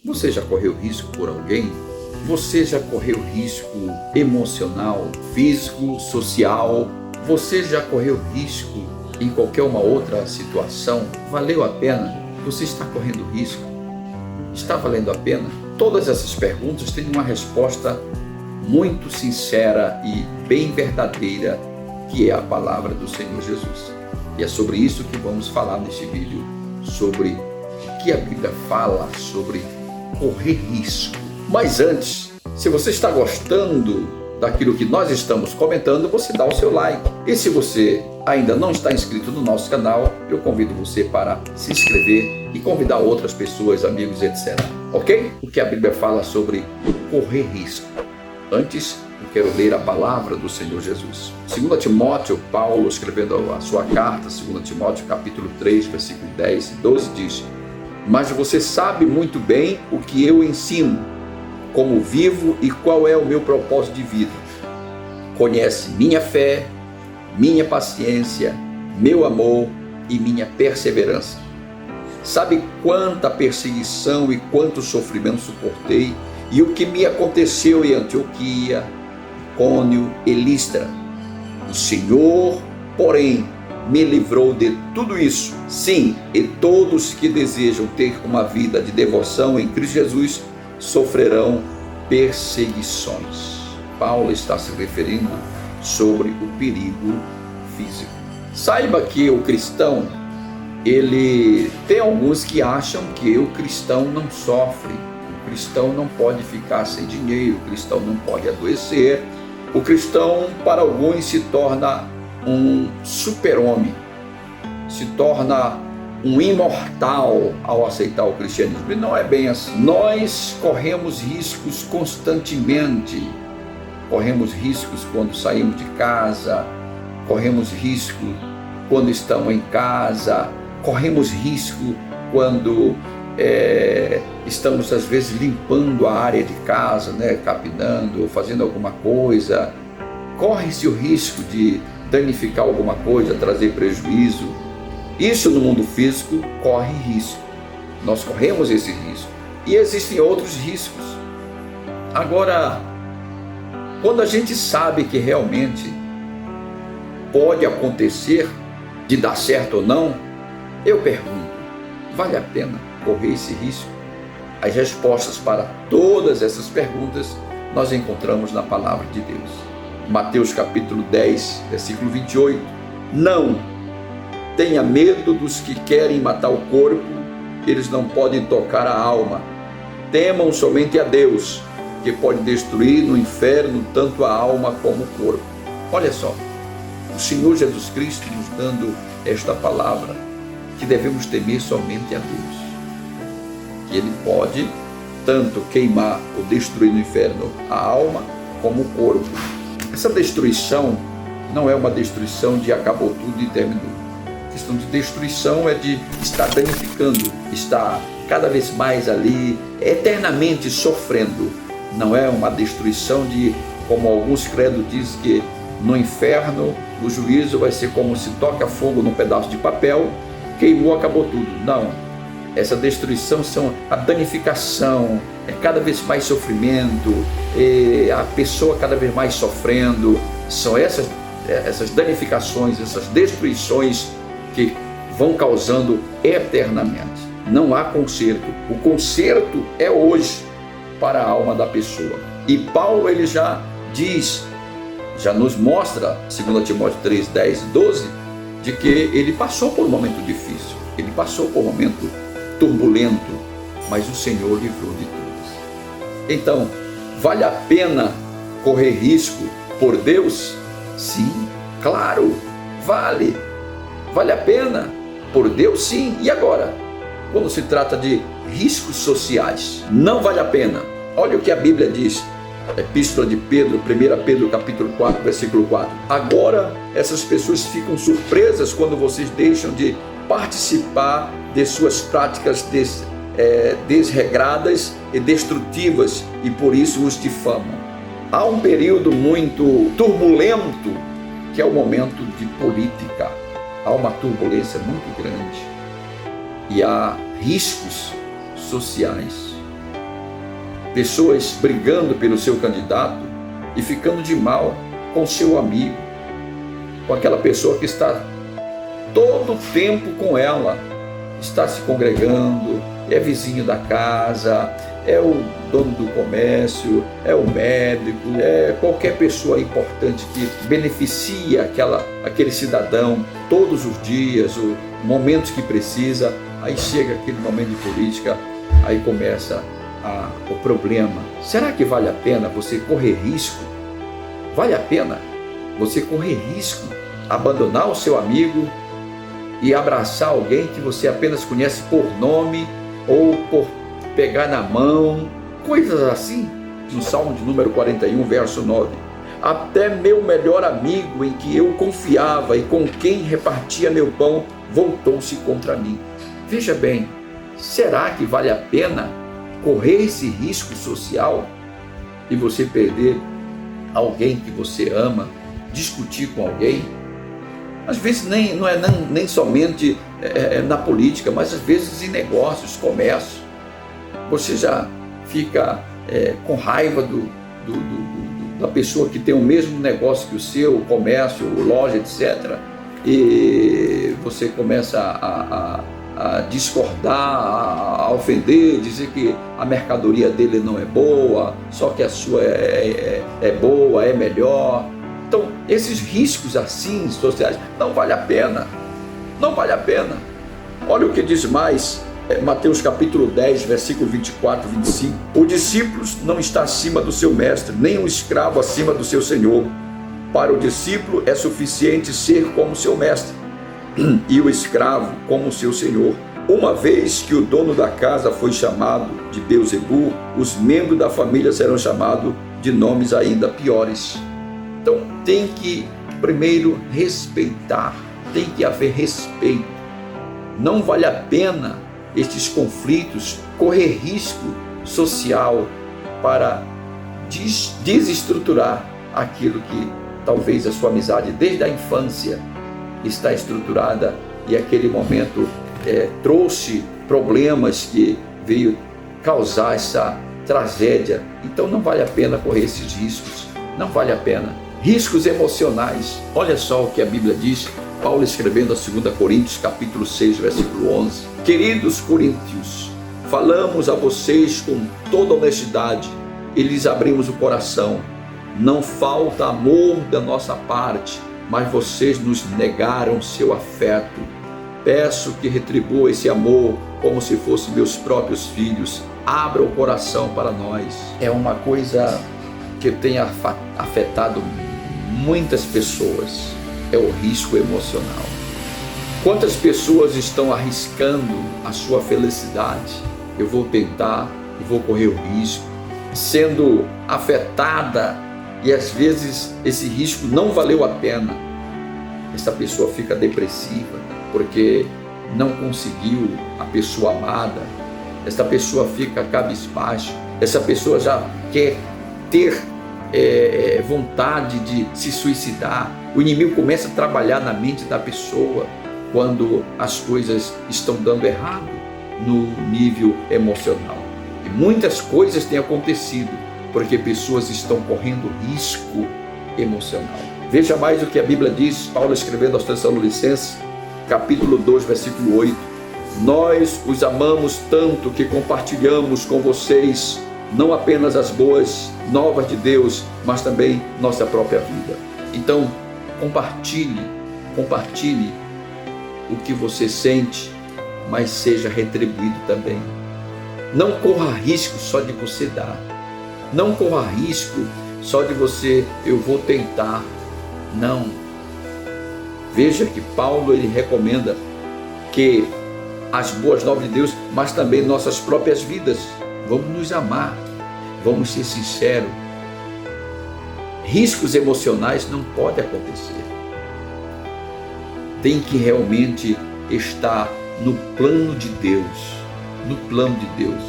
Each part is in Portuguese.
Você já correu risco por alguém? Você já correu risco emocional, físico, social? Você já correu risco em qualquer uma outra situação? Valeu a pena? Você está correndo risco? Está valendo a pena? Todas essas perguntas têm uma resposta muito sincera e bem verdadeira, que é a palavra do Senhor Jesus. E é sobre isso que vamos falar neste vídeo, sobre o que a Bíblia fala sobre correr risco. Mas antes, se você está gostando daquilo que nós estamos comentando, você dá o seu like. E se você ainda não está inscrito no nosso canal, eu convido você para se inscrever e convidar outras pessoas, amigos, etc. Ok? O que a Bíblia fala sobre correr risco. Antes, eu quero ler a palavra do Senhor Jesus. 2 Timóteo, Paulo escrevendo a sua carta, 2 Timóteo capítulo 3, versículo 10 e 12 diz: mas você sabe muito bem o que eu ensino, como vivo e qual é o meu propósito de vida. Conhece minha fé, minha paciência, meu amor e minha perseverança. Sabe quanta perseguição e quanto sofrimento suportei e o que me aconteceu em Antioquia, Icônio e Listra. O Senhor, porém, me livrou de tudo isso. Sim, e todos que desejam ter uma vida de devoção em Cristo Jesus sofrerão perseguições. Paulo está se referindo sobre o perigo físico. Saiba que o cristão, ele tem alguns que acham que o cristão não sofre, o cristão não pode ficar sem dinheiro, o cristão não pode adoecer. O cristão, para alguns, se torna um super-homem, se torna um imortal ao aceitar o cristianismo. E não é bem assim. Nós corremos riscos constantemente. Corremos riscos quando saímos de casa, corremos risco quando estamos em casa, corremos risco quando estamos às vezes limpando a área de casa, capinando, fazendo alguma coisa. Corre-se o risco de danificar alguma coisa, trazer prejuízo. Isso no mundo físico corre risco. Nós corremos esse risco. E existem outros riscos. Agora, quando a gente sabe que realmente pode acontecer de dar certo ou não, eu pergunto, vale a pena correr esse risco? As respostas para todas essas perguntas nós encontramos na palavra de Deus. Mateus capítulo 10, versículo 28. Não tenha medo dos que querem matar o corpo, eles não podem tocar a alma. Temam somente a Deus, que pode destruir no inferno tanto a alma como o corpo. Olha só, o Senhor Jesus Cristo nos dando esta palavra, que devemos temer somente a Deus, que Ele pode tanto queimar ou destruir no inferno a alma como o corpo. Essa destruição não é uma destruição de acabou tudo e terminou. A questão de destruição é de estar danificando, estar cada vez mais ali, eternamente sofrendo. Não é uma destruição de, como alguns credos dizem, que no inferno o juízo vai ser como se toca fogo num pedaço de papel, queimou, acabou tudo. Não. Essa destruição são a danificação, é cada vez mais sofrimento, a pessoa cada vez mais sofrendo. São essas danificações, essas destruições que vão causando eternamente. Não há conserto. O conserto é hoje para a alma da pessoa. E Paulo, ele já diz, já nos mostra, 2 Timóteo 3, 10 e 12, de que ele passou por um momento difícil, ele passou por um momento turbulento, mas o Senhor livrou de todos. Então, vale a pena correr risco por Deus? Sim, claro, vale a pena por Deus, sim. E agora, quando se trata de riscos sociais, não vale a pena. Olha o que a Bíblia diz, Epístola de Pedro, 1 Pedro capítulo 4, versículo 4. Agora, essas pessoas ficam surpresas quando vocês deixam de participar de suas práticas desregradas e destrutivas, e por isso os difamam. Há um período muito turbulento, que é o momento de política. Há uma turbulência muito grande e há riscos sociais. pessoas brigando pelo seu candidato e ficando de mal com seu amigo, com aquela pessoa que está todo o tempo com ela, está se congregando, é vizinho da casa, é o dono do comércio, é o médico, é qualquer pessoa importante que beneficia aquele cidadão todos os dias, os momentos que precisa. Aí chega aquele momento de política, aí começa o problema. Será que vale a pena você correr risco? Vale a pena você correr risco, abandonar o seu amigo e abraçar alguém que você apenas conhece por nome ou por pegar na mão, coisas assim? No Salmo de número 41, verso 9: até meu melhor amigo, em que eu confiava e com quem repartia meu pão, voltou-se contra mim. Veja bem, será que vale a pena correr esse risco social e você perder alguém que você ama, discutir com alguém? Às vezes não é nem somente na política, mas às vezes em negócios, comércio. Você já fica com raiva da pessoa que tem o mesmo negócio que o seu, comércio, loja, etc. E você começa a discordar, a ofender, dizer que a mercadoria dele não é boa, só que a sua é boa, é melhor. Então, esses riscos assim sociais não vale a pena, não vale a pena. Olha o que diz mais, Mateus capítulo 10, versículo 24 e 25. O discípulo não está acima do seu mestre, nem o escravo acima do seu senhor. Para o discípulo é suficiente ser como seu mestre, e o escravo como seu senhor. Uma vez que o dono da casa foi chamado de Beelzebul, os membros da família serão chamados de nomes ainda piores. Então tem que primeiro respeitar, tem que haver respeito. Não vale a pena estes conflitos, correr risco social para desestruturar aquilo que talvez a sua amizade desde a infância está estruturada e aquele momento trouxe problemas que veio causar essa tragédia. Então não vale a pena correr esses riscos, não vale a pena. Riscos emocionais. Olha só o que a Bíblia diz, Paulo escrevendo a 2 Coríntios capítulo 6, versículo 11. Queridos coríntios, falamos a vocês com toda honestidade e lhes abrimos o coração. Não falta amor da nossa parte, mas vocês nos negaram seu afeto. Peço que retribua esse amor como se fossem meus próprios filhos. Abra o coração para nós. É uma coisa que tem afetado muitas pessoas, é o risco emocional. Quantas pessoas estão arriscando a sua felicidade? Eu vou tentar, eu vou correr o risco, sendo afetada, e às vezes esse risco não valeu a pena. Essa pessoa fica depressiva porque não conseguiu a pessoa amada. Essa pessoa fica cabisbaixo. Essa pessoa já quer ter vontade de se suicidar. O inimigo começa a trabalhar na mente da pessoa quando as coisas estão dando errado no nível emocional. E muitas coisas têm acontecido porque pessoas estão correndo risco emocional. Veja mais o que a Bíblia diz, Paulo escrevendo aos Tessalonicenses, capítulo 2, versículo 8. Nós os amamos tanto que compartilhamos com vocês não apenas as boas novas de Deus, mas também nossa própria vida. Então, compartilhe o que você sente, mas seja retribuído também. Não corra risco só de você dar. Não corra risco só de você, eu vou tentar. Não. Veja que Paulo ele recomenda que as boas novas de Deus, mas também nossas próprias vidas. Vamos nos amar, vamos ser sinceros. Riscos emocionais não podem acontecer. Tem que realmente estar no plano de Deus, no plano de Deus.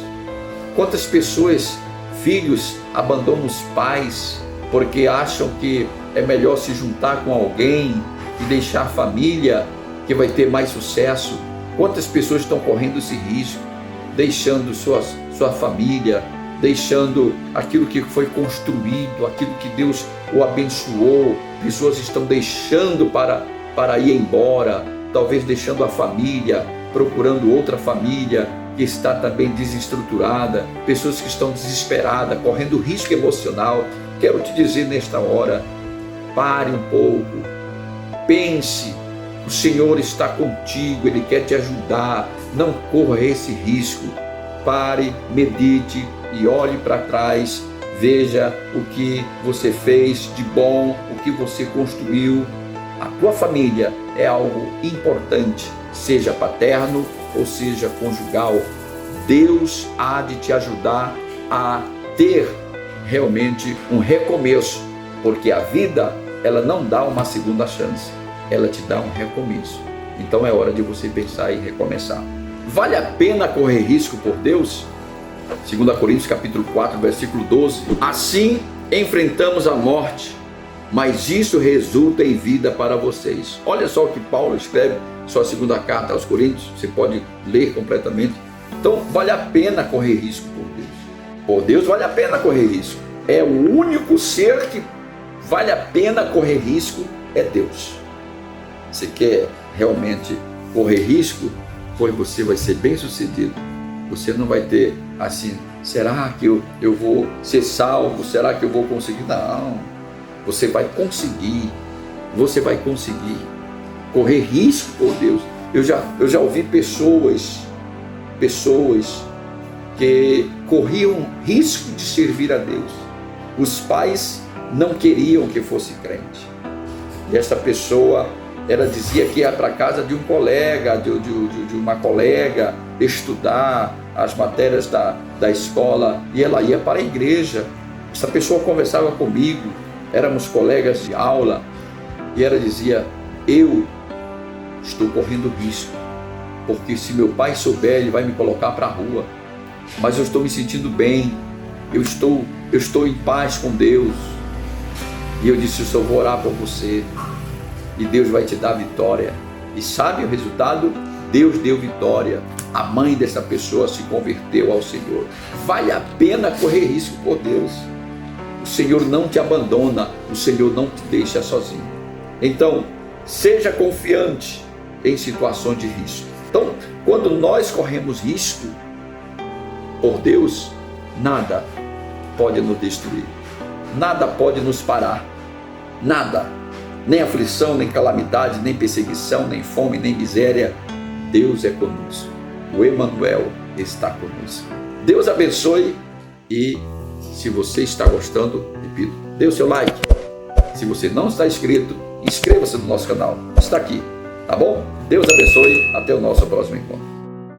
Quantas pessoas, filhos, abandonam os pais porque acham que é melhor se juntar com alguém e deixar a família que vai ter mais sucesso? Quantas pessoas estão correndo esse risco, deixando sua família deixando aquilo que foi construído, aquilo que Deus o abençoou. Pessoas estão deixando para ir embora, talvez deixando a família, procurando outra família que está também desestruturada, pessoas que estão desesperadas, correndo risco emocional. Quero te dizer nesta hora, pare um pouco, pense, o Senhor está contigo, Ele quer te ajudar, não corra esse risco. Pare, medite e olhe para trás, veja o que você fez de bom, o que você construiu. A tua família é algo importante, seja paterno ou seja conjugal. Deus há de te ajudar a ter realmente um recomeço, porque a vida, ela não dá uma segunda chance, ela te dá um recomeço. Então é hora de você pensar em recomeçar. Vale a pena correr risco por Deus? 2 Coríntios capítulo 4, versículo 12. Assim enfrentamos a morte, mas isso resulta em vida para vocês. Olha só o que Paulo escreve, sua segunda carta aos Coríntios, você pode ler completamente. Então vale a pena correr risco por Deus. Por Deus vale a pena correr risco. É o único ser que vale a pena correr risco, é Deus. Você quer realmente correr risco? Pois você vai ser bem sucedido. Você não vai ter assim, será que eu vou ser salvo? Será que eu vou conseguir? Não, você vai conseguir. Você vai conseguir correr risco por Deus. Eu já ouvi pessoas que corriam risco de servir a Deus. Os pais não queriam que fosse crente. E essa pessoa, ela dizia que ia para casa de um colega, de uma colega, estudar as matérias da escola, e ela ia para a igreja. Essa pessoa conversava comigo, éramos colegas de aula, e ela dizia, eu estou correndo risco, porque se meu pai souber, ele vai me colocar para a rua, mas eu estou me sentindo bem, eu estou em paz com Deus. E eu disse, eu só vou orar por você, e Deus vai te dar vitória. E sabe o resultado? Deus deu vitória. A mãe dessa pessoa se converteu ao Senhor. Vale a pena correr risco por Deus. O Senhor não te abandona, o Senhor não te deixa sozinho. Então, seja confiante em situações de risco. Então, quando nós corremos risco por Deus, nada pode nos destruir, nada pode nos parar, nada, nem aflição, nem calamidade, nem perseguição, nem fome, nem miséria. Deus é conosco, o Emanuel está conosco. Deus abençoe, e se você está gostando, repito, dê o seu like. Se você não está inscrito, inscreva-se no nosso canal, está aqui, tá bom? Deus abençoe, até o nosso próximo encontro.